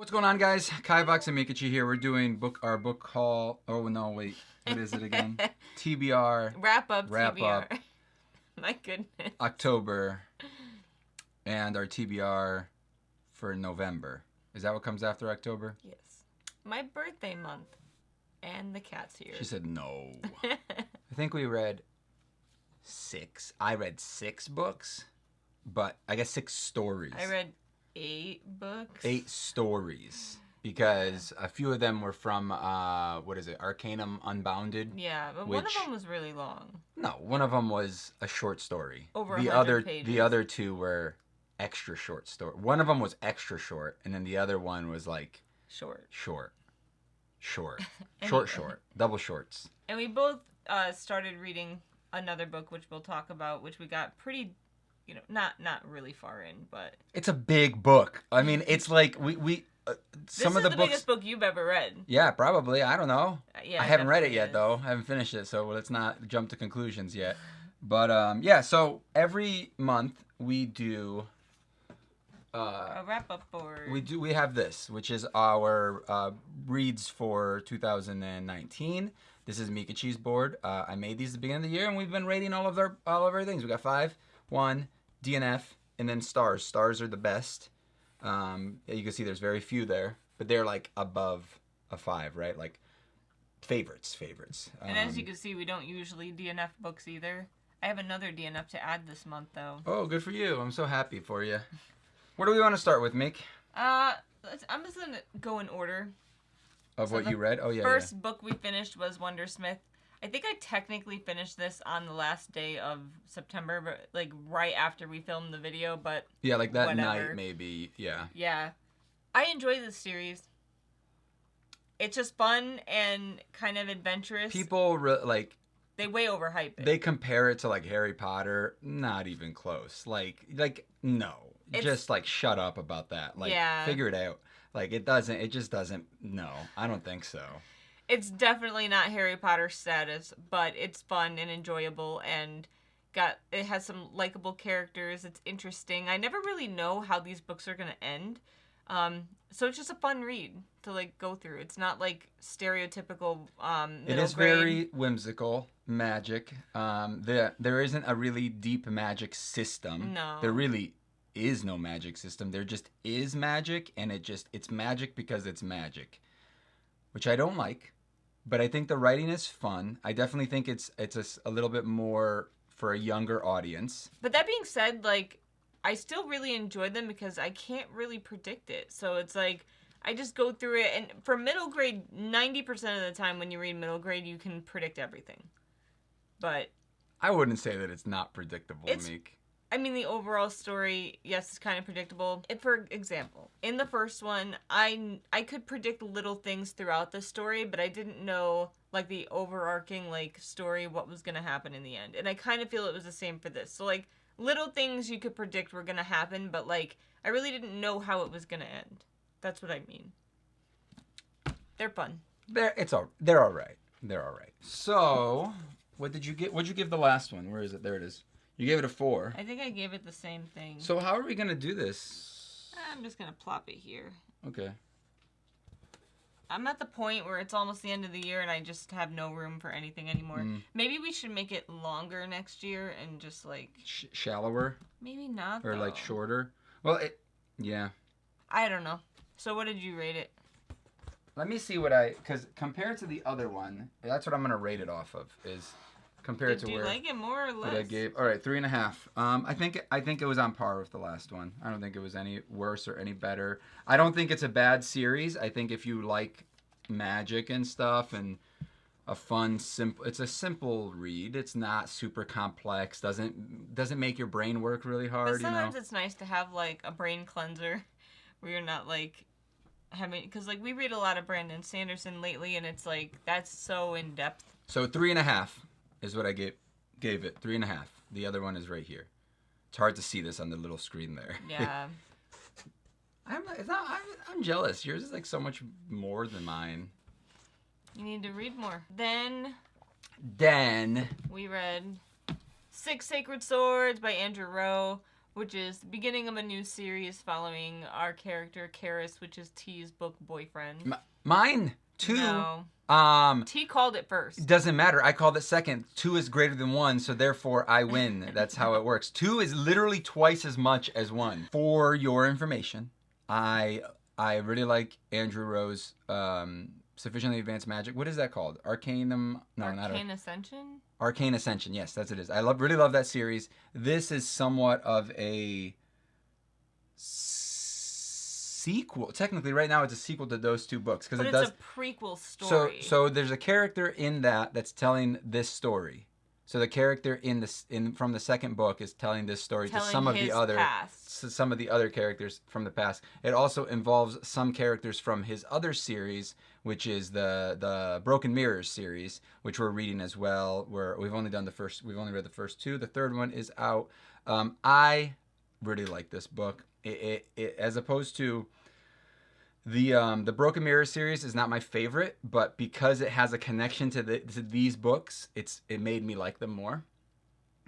What's going on, guys? Kivox and Meekachii here. We're doing our book haul. Oh no, wait, what is it again? TBR Wrap up. TBR. My goodness. October, and our TBR for November. Is that what comes after October? Yes. My birthday month, and the cat's here. She said no. I think we read 6. I read 6 books, but I guess 6 stories. I read 8 books. 8 stories. Because a few of them were from, what is it, Arcanum Unbounded? Yeah, but one of them was really long. No, one of them was a short story. Over 100 pages. The other 2 were extra short story. One of them was extra short, and then the other one was like... Short. Double shorts. And we both started reading another book, which we'll talk about, which we got pretty... not really far in, but... It's a big book. I mean, it's like, some of the books... This is the biggest book you've ever read. Yeah, probably. I don't know. Yeah, I haven't read it yet, though. I haven't finished it, so let's not jump to conclusions yet. But, yeah, so every month we do... a wrap-up board. We have this, which is our reads for 2019. This is Meekachii's board. I made these at the beginning of the year, and we've been rating all of our things. We got 5, 1, DNF, and then stars. Stars are the best. You can see there's very few there, but they're like above a 5, right? Like favorites. And as you can see, we don't usually DNF books either. I have another DNF to add this month, though. Oh, good for you. I'm so happy for you. Where do we want to start with, Meek? I'm just going to go in order. Of what you read? Oh, yeah. First book we finished was Wondersmith. I think I technically finished this on the last day of September, but like right after we filmed the video, but yeah, like that whatever. night maybe, yeah. Yeah. I enjoy this series. It's just fun and kind of adventurous. People, they way overhype it. They compare it to, like, Harry Potter. Not even close. Like no. Just, like, shut up about that. Like, yeah. Figure it out. Like, it just doesn't, no. I don't think so. It's definitely not Harry Potter status, but it's fun and enjoyable, and it has some likable characters. It's interesting. I never really know how these books are gonna end, so it's just a fun read to like go through. It's not like stereotypical. It is very whimsical magic. There isn't a really deep magic system. No. There really is no magic system. There just is magic, and it's magic because it's magic, which I don't like. But I think the writing is fun. I definitely think it's a little bit more for a younger audience. But that being said, like, I still really enjoy them because I can't really predict it. So it's like, I just go through it. And for middle grade, 90% of the time when you read middle grade, you can predict everything. But... I wouldn't say that it's not predictable, Meek. I mean, the overall story, yes, is kind of predictable. For example, in the first one, I could predict little things throughout the story, but I didn't know, like, the overarching, like, story, what was going to happen in the end. And I kind of feel it was the same for this. So, like, little things you could predict were going to happen, but, like, I really didn't know how it was going to end. That's what I mean. They're fun. They're all right. They're all right. So, what'd you give the last one? Where is it? There it is. You gave it a 4. I think I gave it the same thing. So how are we going to do this? I'm just going to plop it here. Okay. I'm at the point where it's almost the end of the year and I just have no room for anything anymore. Maybe we should make it longer next year and just like... shallower? Maybe not, Or though. like shorter? Well, yeah. I don't know. So what did you rate it? Let me see because compared to the other one, that's what I'm going to rate it off of, is... Compared to where... Do you like it more or less? I gave... All right, 3.5. I think it was on par with the last one. I don't think it was any worse or any better. I don't think it's a bad series. I think if you like magic and stuff and a fun, it's a simple read. It's not super complex. Doesn't make your brain work really hard, but sometimes it's nice to have, like, a brain cleanser where you're not, like... Because, like, we read a lot of Brandon Sanderson lately, and it's, like, that's so in-depth. So 3.5. Is what I gave it. 3.5. The other one is right here. It's hard to see this on the little screen there. Yeah. I'm jealous. Yours is like so much more than mine. You need to read more. Then we read 6 Sacred Swords by Andrew Rowe. which is the beginning of a new series following our character Karis, which is T's book boyfriend. Mine too. No. T called it first. Doesn't matter. I called it second. 2 is greater than 1, so therefore I win. That's how it works. 2 is literally twice as much as 1. For your information, I really like Andrew Rowe's Sufficiently Advanced Magic. What is that called? Arcanum? No, Arcane Ascension? Arcane Ascension. Yes, that's it is. I really love that series. This is somewhat of a sequel. Technically, right now it's a sequel to those 2 books because it's a prequel story. So there's a character in that's telling this story. So the character from the second book is telling this story to some of the other characters from the past. It also involves some characters from his other series, which is the Broken Mirrors series, which we're reading as well. We've only read the first 2. The third one is out. I really like this book. It as opposed to the Broken Mirror series is not my favorite, but because it has a connection to these books, it made me like them more.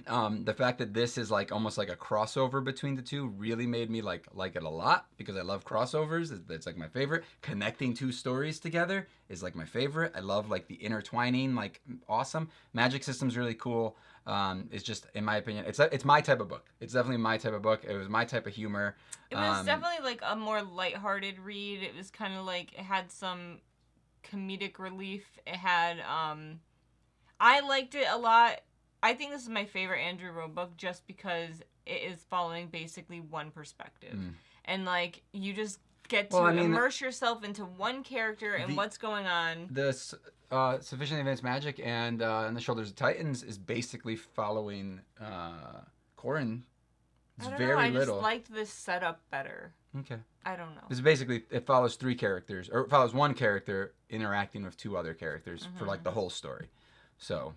The fact that this is like almost like a crossover between the 2 really made me like it a lot because I love crossovers. It's like my favorite. Connecting 2 stories together is like my favorite. I love like the intertwining, like awesome. Magic system's really cool. It's just, in my opinion, it's my type of book. It's definitely my type of book. It was my type of humor. It was definitely like a more lighthearted read. It was kind of like it had some comedic relief. It had I liked it a lot. I think this is my favorite Andrew Rowe book just because it is following basically one perspective. And like you just get to immerse yourself into one character and what's going on. This Sufficiently Advanced Magic and On the Shoulders of Titans is basically following Corin. It's very little. I just liked this setup better. Okay. I don't know. It's basically, it follows 3 characters, or it follows 1 character interacting with 2 other characters for like the whole story. So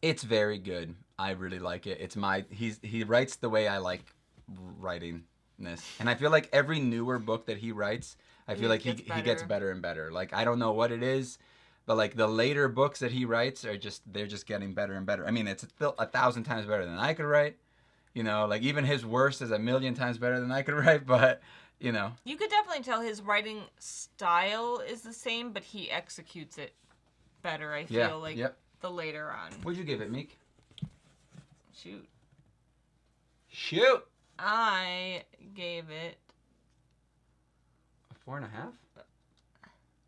it's very good. I really like it. He writes the way I like writing this. And I feel like every newer book that he writes, I feel like he gets better and better. Like, I don't know what it is, but like the later books that he writes they're just getting better and better. I mean, it's still 1,000 times better than I could write. You know, like even his worst is 1,000,000 times better than I could write, but you know. You could definitely tell his writing style is the same, but he executes it better, I feel the later on. What'd you give it, Meek? Shoot. I gave it a 4.5.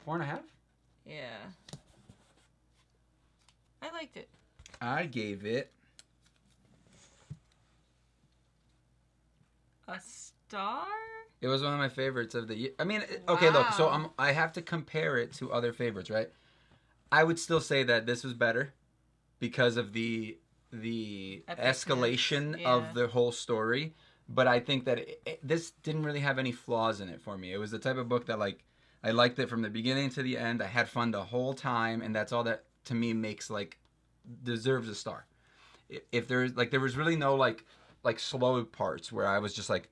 4.5? Yeah. I liked it. I gave it a star. It was one of my favorites of the year. I mean, okay, look. So I have to compare it to other favorites, right? I would still say that this was better because of the escalation of the whole story. But I think that this didn't really have any flaws in it for me. It was the type of book that, like, I liked it from the beginning to the end. I had fun the whole time, and that's all that, to me, makes, like, deserves a star. If there's, like, there was really no, like slow parts where I was just like,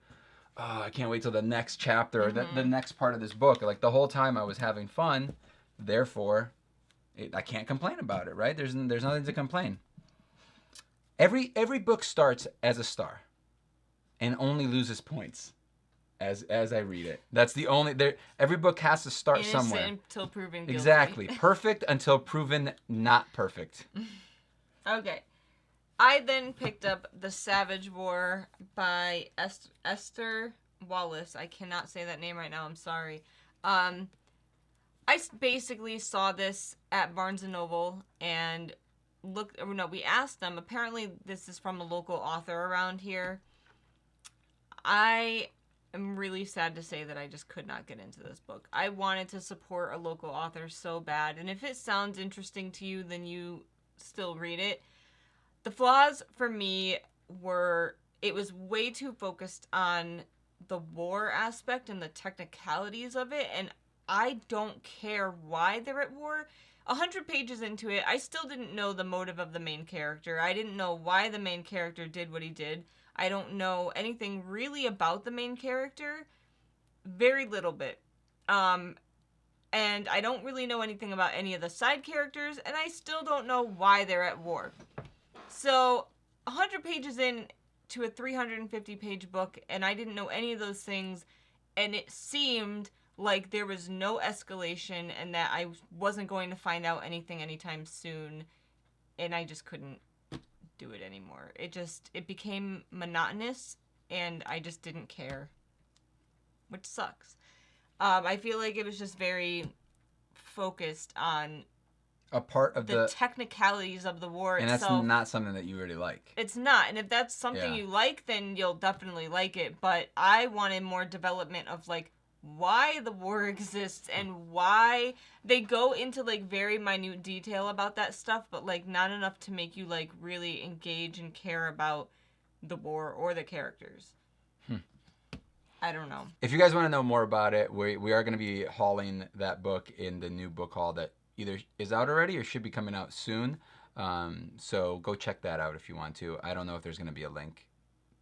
oh, I can't wait till the next chapter or the next part of this book. Like, the whole time I was having fun. Therefore, I can't complain about it, right? There's nothing to complain. Every book starts as a star and only loses points as I read it. That's the only every book has to start somewhere. Innocent until proven guilty. Exactly. Perfect until proven not perfect. Okay. I then picked up The Savage War by Esther Wallace. I cannot say that name right now. I'm sorry. I basically saw this at Barnes & Noble and we asked them. Apparently, this is from a local author around here. I am really sad to say that I just could not get into this book. I wanted to support a local author so bad, and if it sounds interesting to you, then you still read it. The flaws for me were it was way too focused on the war aspect and the technicalities of it, and I don't care why they're at war. 100 pages into it, I still didn't know the motive of the main character. I didn't know why the main character did what he did. I don't know anything really about the main character. Very little bit. And I don't really know anything about any of the side characters, and I still don't know why they're at war. So, 100 pages in, to a 350-page book, and I didn't know any of those things, and it seemed like there was no escalation and that I wasn't going to find out anything anytime soon, and I just couldn't do it anymore. It became monotonous, and I just didn't care, which sucks. I feel like it was just very focused on A part of the technicalities of the war and itself. And that's not something that you really like. It's not. And if that's something you like, then you'll definitely like it. But I wanted more development of, like, why the war exists and why they go into, like, very minute detail about that stuff, but, like, not enough to make you, like, really engage and care about the war or the characters. I don't know. If you guys want to know more about it, we are going to be hauling that book in the new book haul that either is out already or should be coming out soon. So go check that out if you want to. I don't know if there's going to be a link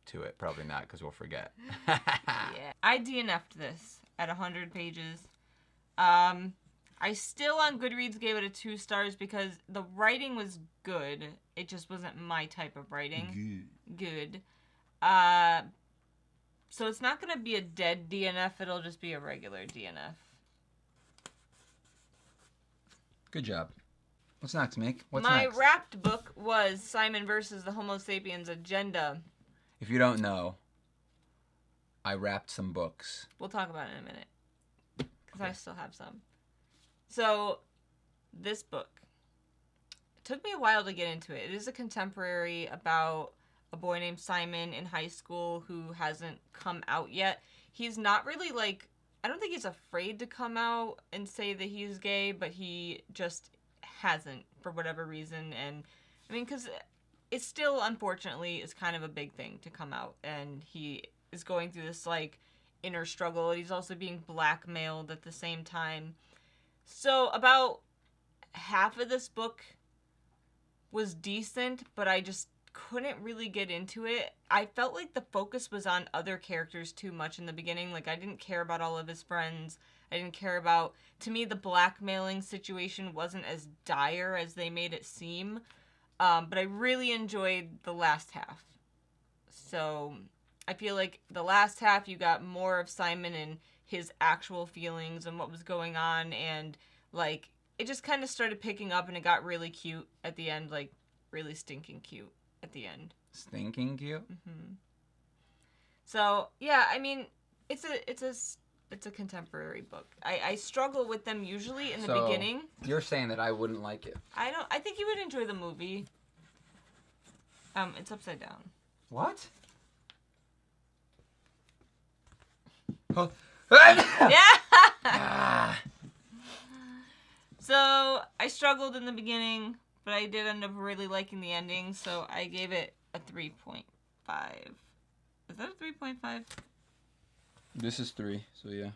to it. Probably not, because we'll forget. Yeah. I DNF'd this at 100 pages. I still on Goodreads gave it a 2 stars because the writing was good. It just wasn't my type of writing. Good. So it's not going to be a dead DNF. It'll just be a regular DNF. Good job. What's next, Meek? What's My next? wrapped book was Simon versus the Homo sapiens agenda. If you don't know, I wrapped some books. We'll talk about it in a minute. Because I still have some. So, this book. It took me a while to get into it. It is a contemporary about a boy named Simon in high school who hasn't come out yet. He's not really, like, I don't think he's afraid to come out and say that he's gay, but he just hasn't for whatever reason. And, I mean, because it still, unfortunately, is kind of a big thing to come out. And he is going through this, like, inner struggle. He's also being blackmailed at the same time. So, about half of this book was decent, but I just couldn't really get into it. I felt like the focus was on other characters too much in the beginning. Like, I didn't care about all of his friends. I didn't care about... To me, the blackmailing situation wasn't as dire as they made it seem. But I really enjoyed the last half. So, I feel like the last half, you got more of Simon and his actual feelings and what was going on. And, like, it just kind of started picking up and it got really cute at the end. Like, really stinking cute at the end. Stinking cute? Mm-hmm. So, yeah, I mean, it's a contemporary book. I struggle with them usually in the beginning. You're saying that I wouldn't like it. I think you would enjoy the movie. It's upside down. What? Yeah! So, I struggled in the beginning, but I did end up really liking the ending, so I gave it a 3.5. Is that a 3.5? This is 3, so yeah.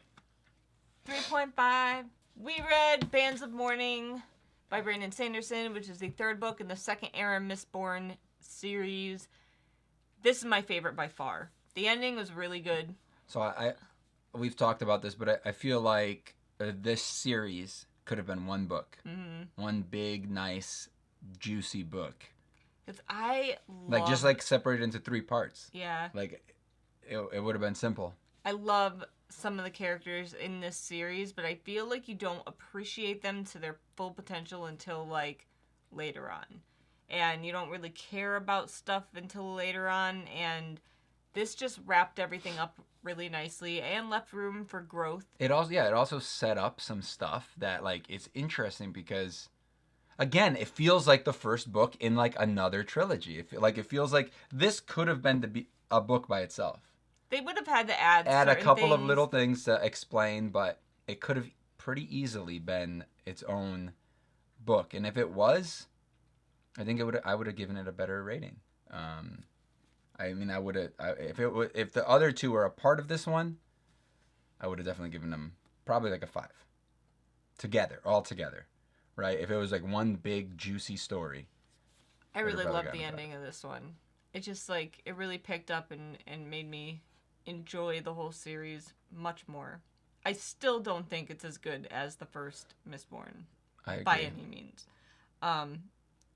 3.5. We read Bands of Mourning by Brandon Sanderson, which is the 3rd book in the 2nd era Mistborn series. This is my favorite by far. The ending was really good. So we've talked about this, but I feel like this series could have been one book. Mm-hmm. One big, nice, juicy book. Because I love... Like, just, like, separated into 3 parts. Yeah. Like, it would have been simple. I love some of the characters in this series, but I feel like you don't appreciate them to their full potential until, like, later on. And you don't really care about stuff until later on, and this just wrapped everything up really nicely and left room for growth. It also set up some stuff that, like, it's interesting because, again, it feels like the first book in, like, another trilogy. It feels like this could have been a book by itself. They would have had to add a couple things. of little things to explain, but it could have pretty easily been its own book. And if it was, I think I would have given it a better rating. I mean, I would have if the other 2 were a part of this one, I would have definitely given them probably like a 5. All together, right? If it was like one big juicy story. I really loved the ending of this one. It just, like, it really picked up and made me enjoy the whole series much more. I still don't think it's as good as the first Mistborn. I agree. By any means. And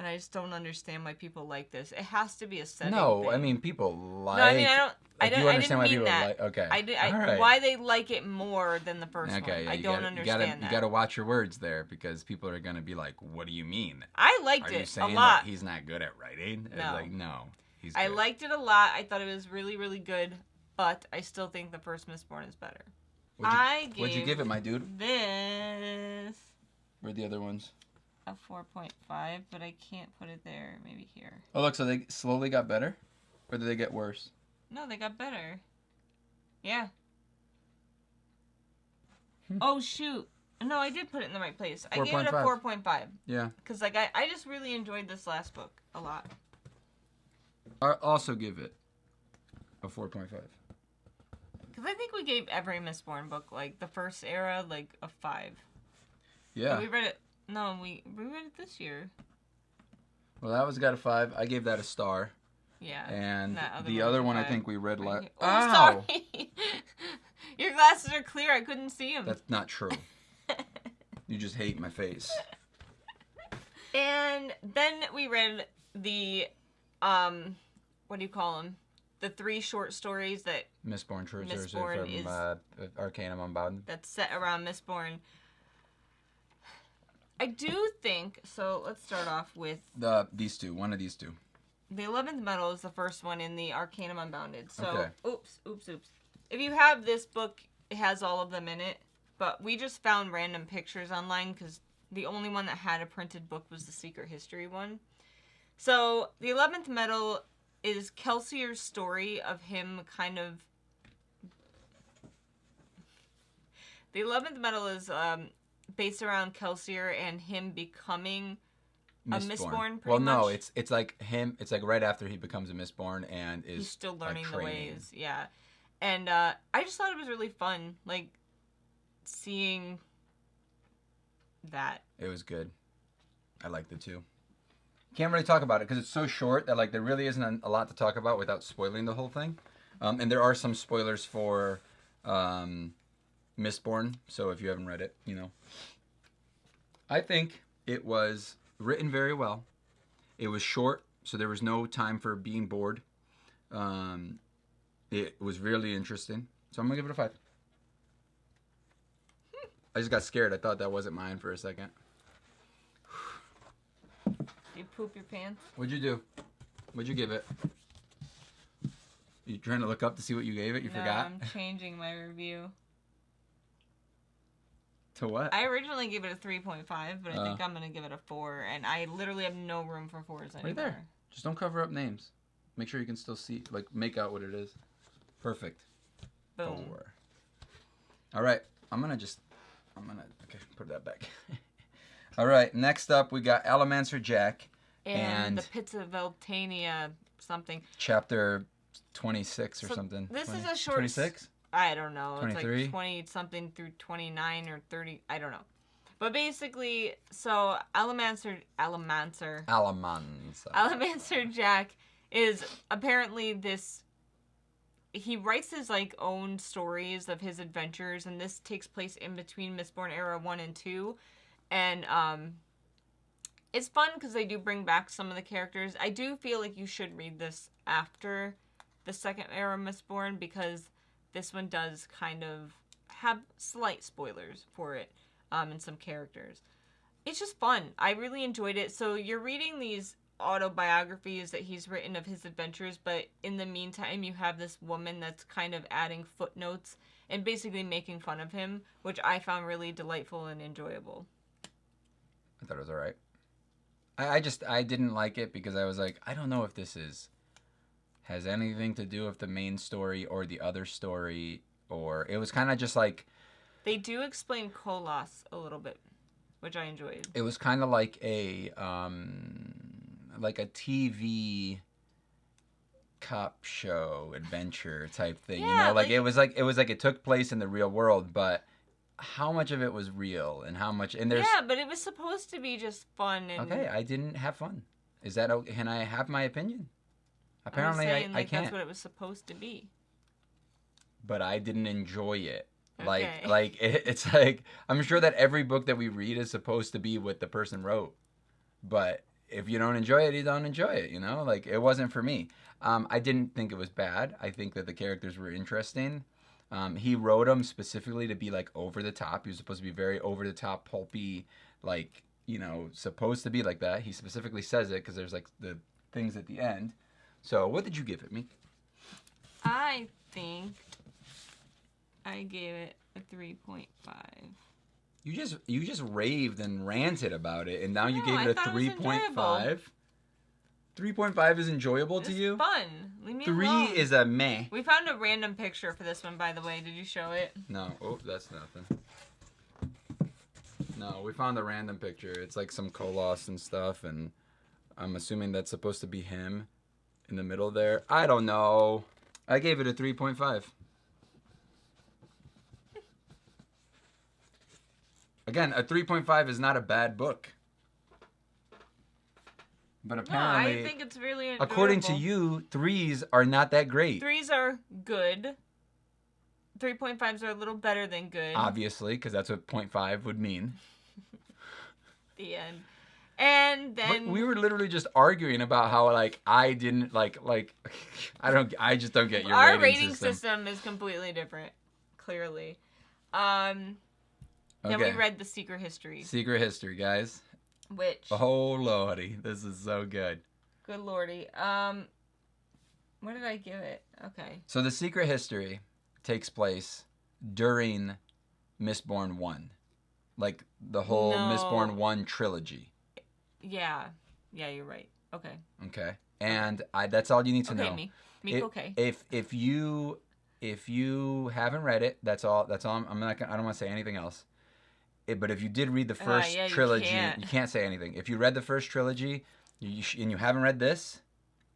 And I just don't understand why people like this. It has to be a setting No, thing. I mean people like. No, I mean I do understand why didn't people mean that. like. Okay. All right. Why they like it more than the first one. Yeah, I don't understand that. You gotta watch your words there because people are gonna be like, "What do you mean?" I liked it a lot. Are you saying that he's not good at writing? No. It's like, no, he's good. I liked it a lot. I thought it was really, really good, but I still think the first Mistborn is better. What'd you give it, my dude? This. Where'd the other ones? A 4.5, but I can't put it there. Maybe here. Oh, look, so they slowly got better? Or did they get worse? No, they got better. Yeah. Oh, shoot. No, I did put it in the right place. 4. I gave it a 4.5. Yeah. Because, like, I just really enjoyed this last book a lot. I also give it a 4.5. Because I think we gave every Mistborn book, like, the first era, like, a 5. Yeah. But we read it... No, we read it this year. Well, that was got a 5. I gave that a star. Yeah. And the other one I think we read last... Oh, sorry! Your glasses are clear. I couldn't see them. That's not true. You just hate my face. And then we read the... what do you call them? The 3 short stories that... Mistborn Truthers from Arcanum Unbound. That's set around Mistborn. I do think, so let's start off with... These two, one of these two. The 11th Metal is the first one in the Arcanum Unbounded. So, okay. Oops. If you have this book, it has all of them in it. But we just found random pictures online because the only one that had a printed book was the Secret History one. So, the 11th Metal is Kelsier's story of him kind of... The 11th Metal is... based around Kelsier and him becoming a Mistborn, well, no, it's like him. It's like right after he becomes a Mistborn and is he's still learning the ways. Yeah, and I just thought it was really fun, like seeing that. It was good. I liked it too. Can't really talk about it because it's so short that like there really isn't a lot to talk about without spoiling the whole thing. And there are some spoilers for Mistborn, so if you haven't read it, you know. I think it was written very well. It was short, so there was no time for being bored. It was really interesting, so I'm gonna give it a 5. I just got scared. I thought that wasn't mine for a second. You poop your pants? What'd you do? What'd you give it? You trying to look up to see what you gave it? You forgot? I'm changing my review. To what? I originally gave it a 3.5, but I think I'm going to give it a 4, and I literally have no room for 4s anymore. Right there. Just don't cover up names. Make sure you can still see, like, make out what it is. Perfect. Boom. 4. All right. Okay, put that back. All right, next up we got Allomancer Jack. And the Pits of Eltania something. Chapter 26 or something. This is a short... 26? I don't know. 23? It's like 20 something through 29 or 30. I don't know. But basically, so Allomancer Jack is apparently this... He writes his like own stories of his adventures, and this takes place in between Mistborn Era 1 and 2. And it's fun because they do bring back some of the characters. I do feel like you should read this after the second Era Mistborn because this one does kind of have slight spoilers for it and some characters. It's just fun. I really enjoyed it. So you're reading these autobiographies that he's written of his adventures, but in the meantime you have this woman that's kind of adding footnotes and basically making fun of him, which I found really delightful and enjoyable. I thought it was all right. I didn't like it because I was like, I don't know if this has anything to do with the main story or the other story, or it was kind of just like... They do explain Kolos a little bit, which I enjoyed. It was kind of like a TV cop show adventure type thing, yeah, you know, like it was like it took place in the real world, but how much of it was real and how much, and there's... Yeah, but it was supposed to be just fun. And... Okay, I didn't have fun. Is that okay? Can I have my opinion? Apparently, saying, I can't. That's what it was supposed to be. But I didn't enjoy it. Okay. It's like, I'm sure that every book that we read is supposed to be what the person wrote, but if you don't enjoy it, you don't enjoy it. You know, like it wasn't for me. I didn't think it was bad. I think that the characters were interesting. He wrote them specifically to be like over the top. He was supposed to be very over the top, pulpy, like, you know, supposed to be like that. He specifically says it because there's like the things at the end. So what did you give it, Meek? I think I gave it a 3.5. You just raved and ranted about it, and now you No, gave I it a thought it was 3.5. 3.5 is enjoyable to It's you? fun. Leave me 3 alone. is a meh. We found a random picture for this one, by the way. Did you show it? No. Oh, that's nothing. No, we found a random picture. It's like some Kolos and stuff, and I'm assuming that's supposed to be him in the middle there. I don't know. I gave it a 3.5. Again, a 3.5 is not a bad book. But apparently, no, I think it's really enjoyable. according to you, 3s are not that great. 3s are good. 3.5s are a little better than good. Obviously, because that's what 0.5 would mean. The end. And then But we were literally just arguing about how like I didn't like I just don't get your our rating system is completely different, clearly. Then we Okay. read The Secret History, Secret History, guys. which Oh lordy, this is so good. good lordy. What did I give it? Okay. So the Secret History takes place during Mistborn 1. Like the whole No. Mistborn 1 trilogy. Yeah. Yeah, you're right. Okay. Okay. And that's all you need to Okay, know. Meek, okay. If you haven't read it, that's all I'm not gonna, I don't want to say anything else. But if you did read the first yeah, you trilogy, can't. you can't say anything. If you read the first trilogy, and you haven't read this,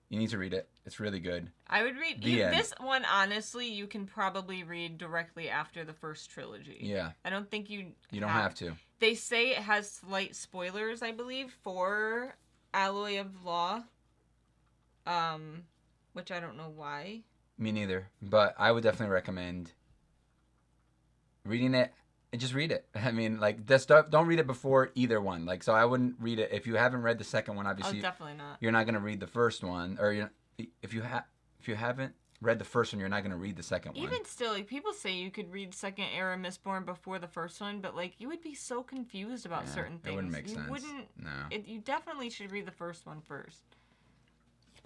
you need to read it. It's really good. I would read The end. this one. Honestly, you can probably read directly after the first trilogy. Yeah. I don't think you You don't have to. They say it has slight spoilers, I believe, for Alloy of Law. Which I don't know why. Me neither. But I would definitely recommend reading it and just read it. I mean, like, don't read it before either one. Like, so I wouldn't read it if you haven't read the second one. Obviously, definitely not. you're not gonna read the first one, or if you haven't read the first one, you're not gonna read the second one. Even still, like, people say you could read Second Era Mistborn before the first one, but like you would be so confused about certain things. It wouldn't make you sense. Wouldn't. No. You definitely should read the first one first.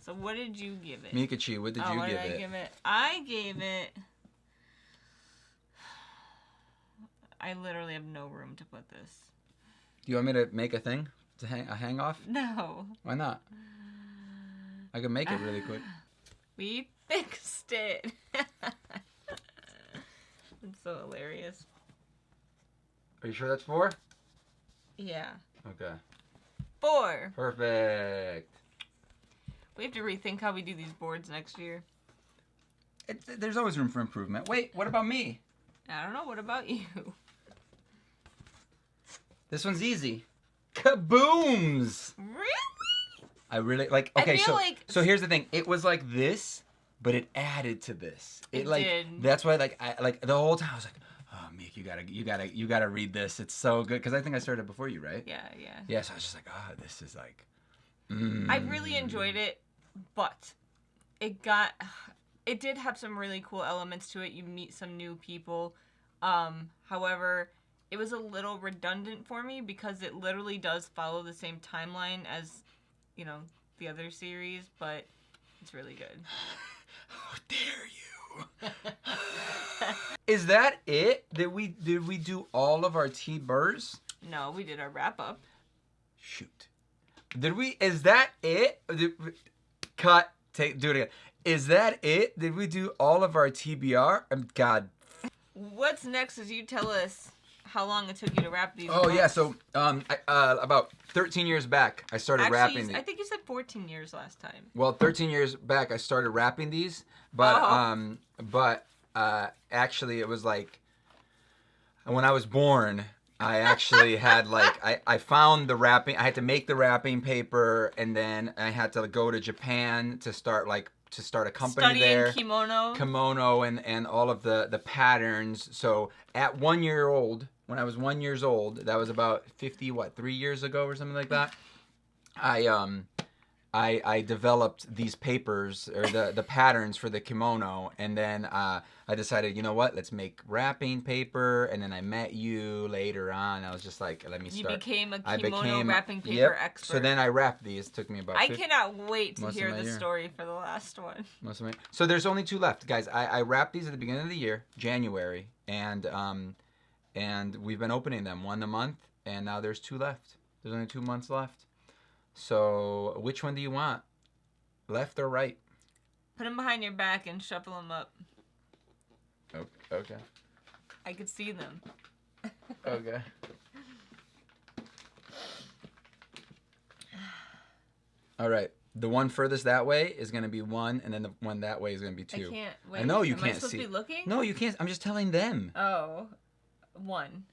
So what did you give it? Meekachii, what did you what give did it? I give it? I gave it. I literally have no room to put this. Do you want me to make a thing to hang off? No. Why not? I can make it really quick. We fixed it. It's so hilarious. Are you sure that's 4? Yeah. Okay. 4. Perfect. We have to rethink how we do these boards next year. There's always room for improvement. Wait, what about me? I don't know. What about you? This one's easy. Kabooms! Really? I really like. Okay, feel so like- so here's the thing. It was like this, but it added to this. It like did. That's why I the whole time I was like, oh, Meek, you gotta read this. It's so good because I think I started before you, right? Yeah. Yeah. So I was just like, oh, this is like. I really enjoyed it, but it did have some really cool elements to it. You meet some new people. However, it was a little redundant for me because it literally does follow the same timeline as, the other series, but it's really good. How dare you? Is that it? Did we do all of our TBRs? No, we did our wrap up. Shoot. Did we? Is that it? Cut. Do it again. Is that it? Did we do all of our TBR? God. What's next is you tell us how long it took you to wrap these. Oh books. yeah. So about 13 years back, I started wrapping these. I think you said 14 years last time. Well, 13 years back, I started wrapping these, but actually, it was like when I was born. I actually had I found the wrapping. I had to make the wrapping paper, and then I had to go to Japan to start a company Studying there. kimono and all of the patterns. So at 1 year old, when I was 1 year old, that was about 3 years ago or something like that. I developed these papers or the patterns for the kimono, and then I decided, you know what, let's make wrapping paper. And then I met you later on. I was just like, let me You start. became a I kimono became wrapping paper yep. expert. So then I wrapped these. It took me about. I cannot wait to most of hear my the year. story for the last one. So there's only 2 left, guys. I wrapped these at the beginning of the year, January, and we've been opening them 1 a month, and now there's 2 left. There's only 2 months left. So which one do you want? Left or right? Put them behind your back and shuffle them up. Okay. I could see them. Okay. All right. The one furthest that way is going to be 1, and then the one that way is going to be 2. I can't. Wait, I know you am can't I supposed see. to be looking? No, you can't. I'm just telling them. Oh, 1.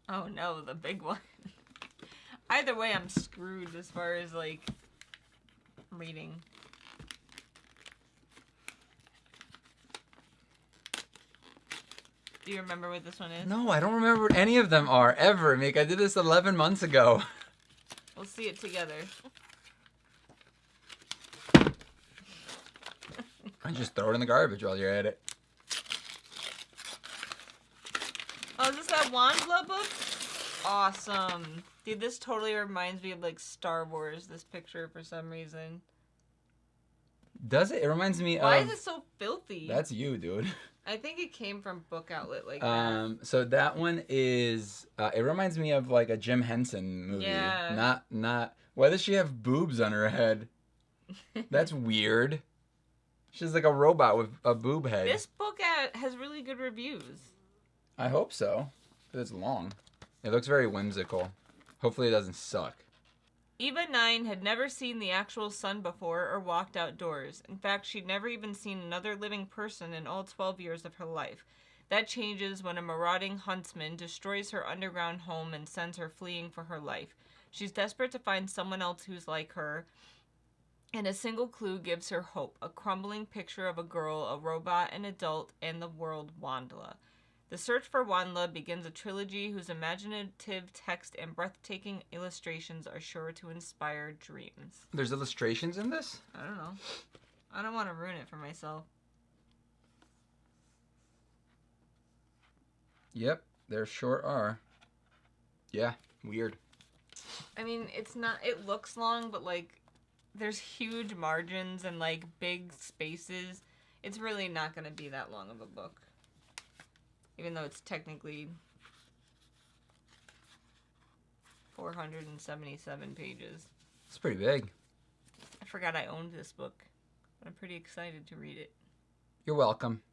Oh no, the big one. Either way, I'm screwed as far as like reading. Do you remember what this one is? No, I don't remember what any of them are ever, Mick. I did this 11 months ago. We'll see it together. I just throw it in the garbage while you're at it. Oh, is this that Wandsla book? Awesome. Dude, this totally reminds me of like Star Wars, this picture for some reason. Does it? It reminds me Why of... is it so filthy? That's you, dude. I think it came from Book Outlet like that. So that one is... it reminds me of like a Jim Henson movie. Yeah. Not... Why does she have boobs on her head? That's weird. She's like a robot with a boob head. This book has really good reviews. I hope so. It's long. It looks very whimsical. Hopefully it doesn't suck. Eva 9 had never seen the actual sun before or walked outdoors. In fact, she'd never even seen another living person in all 12 years of her life. That changes when a marauding huntsman destroys her underground home and sends her fleeing for her life. She's desperate to find someone else who's like her, and a single clue gives her hope. A crumbling picture of a girl, a robot, an adult, and the world Wandla. The search for Wandla begins a trilogy whose imaginative text and breathtaking illustrations are sure to inspire dreams. There's illustrations in this? I don't know. I don't want to ruin it for myself. Yep, there sure are. Yeah, weird. I mean, it's not... It looks long, but, like, there's huge margins and, like, big spaces. It's really not going to be that long of a book. Even though it's technically 477 pages. It's pretty big. I forgot I owned this book. But I'm pretty excited to read it. You're welcome.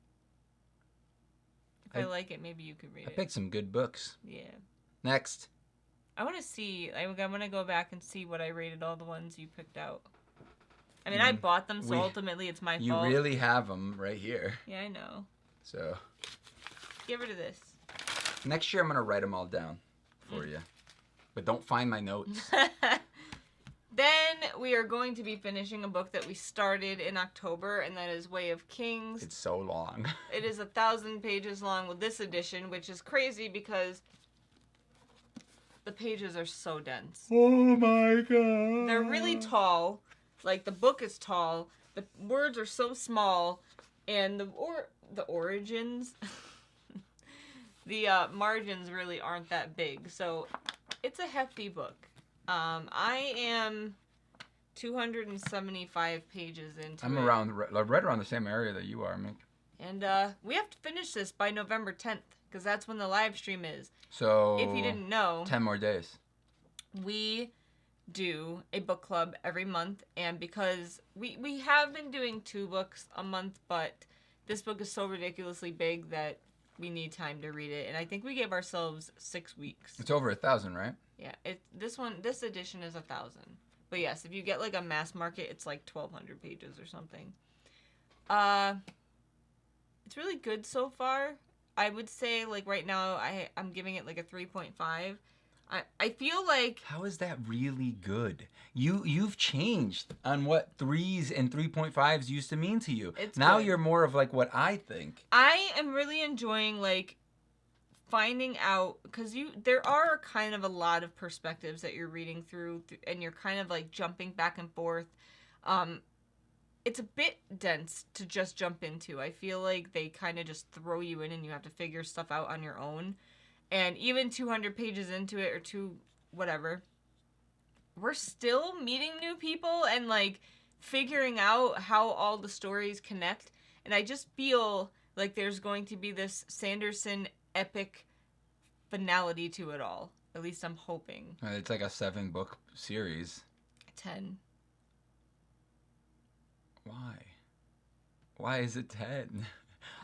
If I like it, maybe you could read it. I picked some good books. Yeah. Next. I want to see... I'm going to go back and see what I rated all the ones you picked out. I mean, I bought them, so ultimately it's my fault. You really have them right here. Yeah, I know. So... Get rid of this. Next year I'm going to write them all down for you. But don't find my notes. Then we are going to be finishing a book that we started in October, and that is Way of Kings. It's so long. It is 1,000 pages long with this edition, which is crazy because the pages are so dense. Oh my god. They're really tall. Like, the book is tall. The words are so small. And the origins... The margins really aren't that big, so it's a hefty book. I am 275 pages into I'm it. right around the same area that you are, Mick. And we have to finish this by November 10th, because that's when the live stream is. So, if you didn't know, 10 more days. We do a book club every month, and because we have been doing 2 books a month, but this book is so ridiculously big that we need time to read it, and I think we gave ourselves 6 weeks. It's over 1,000, right? Yeah, this edition is 1,000. But yes, if you get like a mass market, it's like 1,200 pages or something. It's really good so far. I would say like right now I'm giving it like a 3.5. I feel like... How is that really good? You've changed on what 3s and 3.5s used to mean to you. It's now good. You're more of like what I think. I am really enjoying like finding out, because there are kind of a lot of perspectives that you're reading through, and you're kind of like jumping back and forth. It's a bit dense to just jump into. I feel like they kind of just throw you in and you have to figure stuff out on your own. And even 200 pages into it, or whatever, we're still meeting new people and like figuring out how all the stories connect. And I just feel like there's going to be this Sanderson epic finality to it all. At least I'm hoping. It's like a 7-book series. 10. Why is it 10?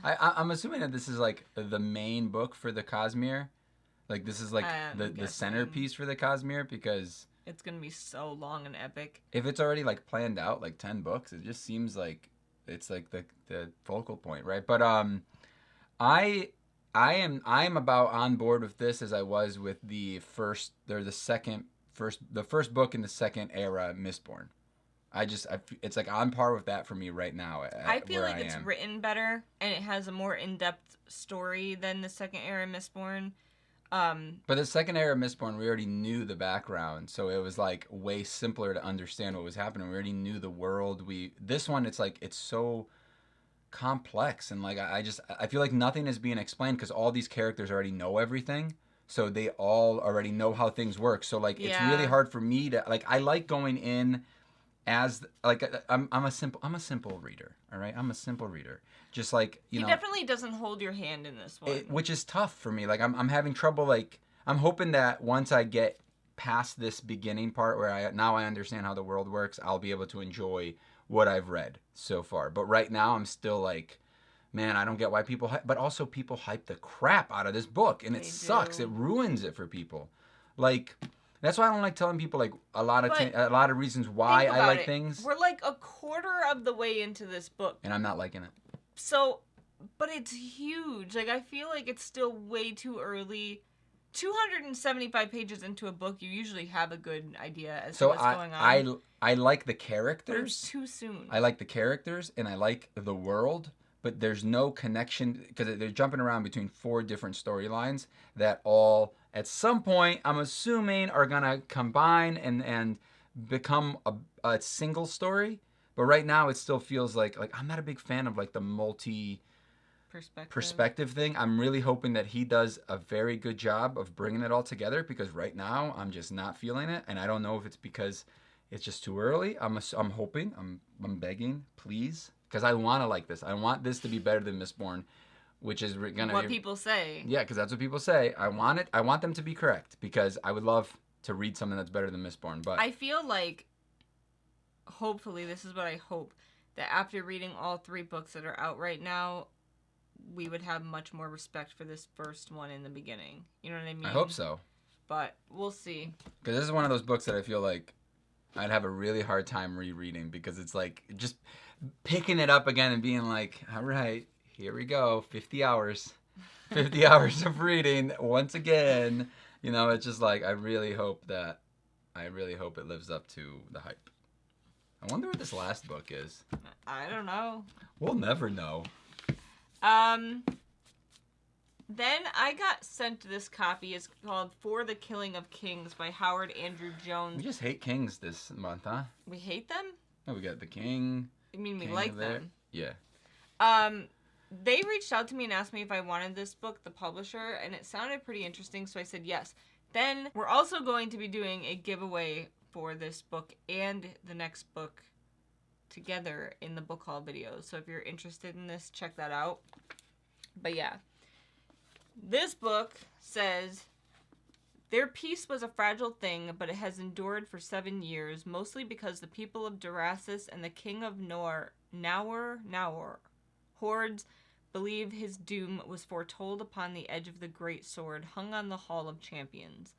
I'm assuming that this is like the main book for the Cosmere. Like this is like the centerpiece for the Cosmere, because it's gonna be so long and epic. If it's already like planned out like 10 books, it just seems like it's like the focal point, right? But I'm about on board with this as I was with the first book in the second era, Mistborn. It's like on par with that for me right now. I feel like it's written better and it has a more in-depth story than the second era Mistborn. But the second era Mistborn, we already knew the background, so it was like way simpler to understand what was happening. We already knew the world. This one, it's like it's so complex, and like I feel like nothing is being explained because all these characters already know everything, so they all already know how things work. So like it's really hard for me to like. I like going in as like I'm a simple reader. All right, I'm a simple reader. Just like you know, he definitely doesn't hold your hand in this one, which is tough for me. Like I'm having trouble. Like I'm hoping that once I get past this beginning part where I understand how the world works, I'll be able to enjoy what I've read so far. But right now I'm still like, man, I don't get why people but also people hype the crap out of this book, and it sucks. It ruins it for people. Like that's why I don't like telling people like a lot of reasons why I like things. We're like a quarter of the way into this book, and I'm not liking it. So, but it's huge. Like I feel like it's still way too early. 275 pages into a book, you usually have a good idea as to what's going on. I like the characters. But it's too soon. I like the characters and I like the world, but there's no connection because they're jumping around between 4 different storylines that all at some point I'm assuming are gonna combine and become a single story. But right now it still feels like I'm not a big fan of like the multi perspective thing. I'm really hoping that he does a very good job of bringing it all together, because right now I'm just not feeling it, and I don't know if it's because it's just too early. I'm hoping, I'm begging, please, because I want to like this. I want this to be better than Mistborn, which is gonna what people say. Yeah, because that's what people say. I want it. I want them to be correct, because I would love to read something that's better than Mistborn. But I feel like, hopefully, this is what I hope, that after reading all 3 books that are out right now, we would have much more respect for this first one in the beginning. You know what I mean? I hope so. But we'll see. Because this is one of those books that I feel like I'd have a really hard time rereading, because it's like just picking it up again and being like, all right, here we go, 50 hours. 50 hours of reading once again. You know, it's just like I really hope it lives up to the hype. I wonder what this last book is. I don't know. We'll never know. Then I got sent this copy. It's called For the Killing of Kings by Howard Andrew Jones. We just hate kings this month, huh? We hate them? No, we got the king. I mean, we like them. Yeah. They reached out to me and asked me if I wanted this book, the publisher, and it sounded pretty interesting, so I said yes. Then we're also going to be doing a giveaway for this book and the next book together in the book haul videos. So if you're interested in this, check that out. But yeah, this book says, their peace was a fragile thing, but it has endured for 7 years, mostly because the people of Durasis and the king of Naur hordes believe his doom was foretold upon the edge of the great sword hung on the Hall of Champions.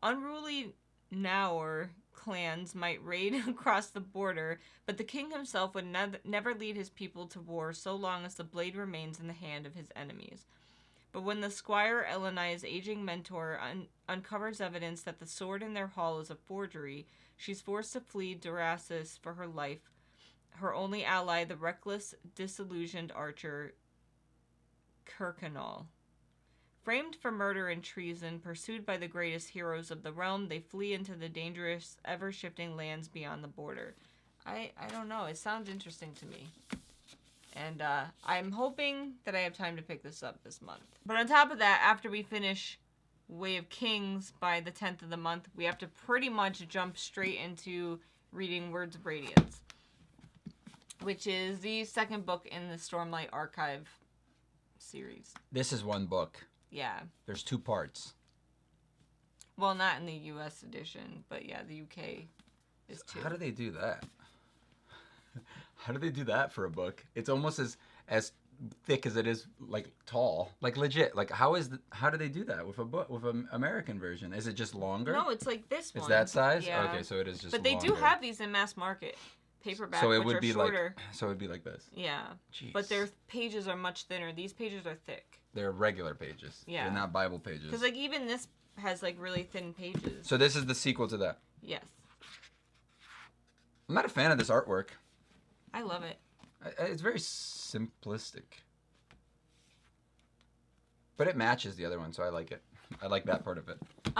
Unruly Naur clans might raid across the border, but the king himself would never lead his people to war so long as the blade remains in the hand of his enemies. But when the squire Elenai's aging mentor uncovers evidence that the sword in their hall is a forgery, she's forced to flee Durasis for her life. Her only ally, the reckless, disillusioned archer Kirkconnell. Framed for murder and treason, pursued by the greatest heroes of the realm, they flee into the dangerous, ever-shifting lands beyond the border. I don't know. It sounds interesting to me. And I'm hoping that I have time to pick this up this month. But on top of that, after we finish Way of Kings by the 10th of the month, we have to pretty much jump straight into reading Words of Radiance, which is the second book in the Stormlight Archive series. This is one book. Yeah. There's 2 parts. Well, not in the U.S. edition, but yeah, the UK is 2. How do they do that? How do they do that for a book? It's almost as thick as it is, like, tall. Like, legit. Like, how do they do that with a book, with an American version? Is it just longer? No, it's like this one. It's that size? Yeah. Okay, so it is just But they longer. do have these in mass market. Paperback, so it which would are be shorter. So it would be like this. Yeah. Jeez. But their pages are much thinner. These pages are thick. They're regular pages. Yeah. They're not Bible pages. Because, like, even this has, like, really thin pages. So this is the sequel to that. Yes. I'm not a fan of this artwork. I love it. It's very simplistic. But it matches the other one, so I like it. I like that part of it. We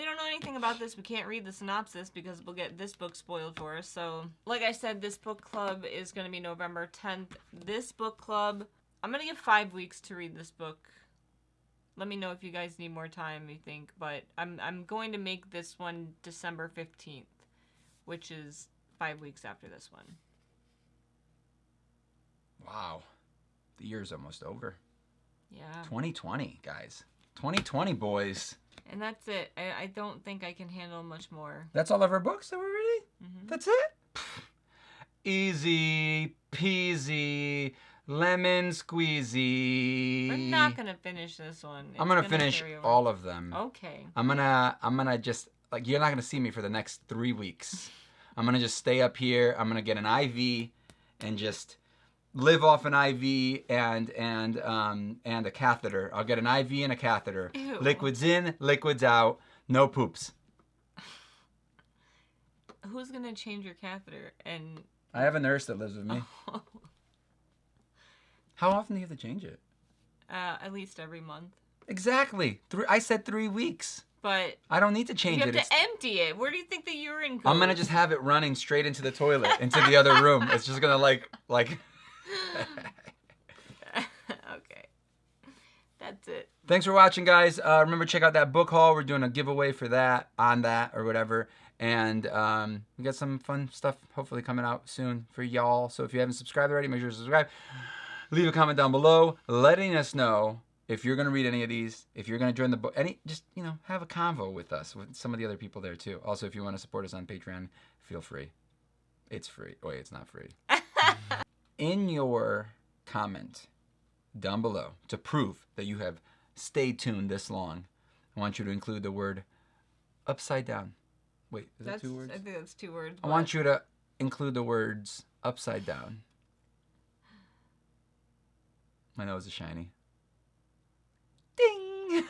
don't know anything about this. We can't read the synopsis because we'll get this book spoiled for us. So, like I said, this book club is going to be November 10th. This book club, I'm going to give 5 weeks to read this book. Let me know if you guys need more time, you think. But I'm going to make this one December 15th, which is 5 weeks after this one. Wow. The year's almost over. Yeah. 2020, guys. 2020, boys. And that's it. I don't think I can handle much more. That's all of our books that we're reading? Mm-hmm. That's it? Easy peasy, lemon squeezy. We're not going to finish this one. I'm going to finish all of them. Okay. I'm gonna just, like, you're not going to see me for the next 3 weeks. I'm going to just stay up here. I'm going to get an IV and just live off an IV and a catheter. I'll get an IV and a catheter. Ew. Liquids in, liquids out, no poops. Who's gonna change your catheter? And I have a nurse that lives with me. How often do you have to change it? At least every month. Exactly. I said 3 weeks. But I don't need to change you have it. to empty it. Where do you think the urine goes? I'm gonna just have it running straight into the toilet, into the other room. It's just gonna like. Okay. That's it. Thanks for watching, guys. Remember, check out that book haul. We're doing a giveaway for that, on that, or whatever. And we got some fun stuff hopefully coming out soon for y'all. So if you haven't subscribed already, make sure to subscribe. Leave a comment down below letting us know if you're going to read any of these, if you're going to join the book, just, have a convo with us, with some of the other people there too. Also, if you want to support us on Patreon, feel free. It's free. Oh, wait, it's not free. In your comment down below, to prove that you have stayed tuned this long, I want you to include the word upside down. Wait, is that 2 words? I think that's 2 words. I want you to include the words upside down. My nose is shiny. Ding!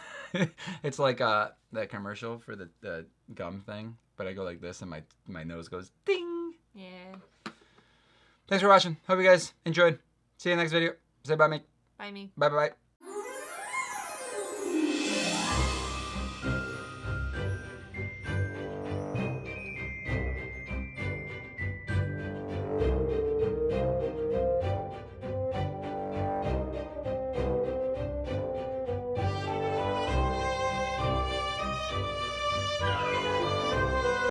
It's like that commercial for the gum thing, but I go like this and my nose goes ding. Yeah. Thanks for watching. Hope you guys enjoyed. See you in the next video. Say bye, me. Bye, me. Bye, bye, bye.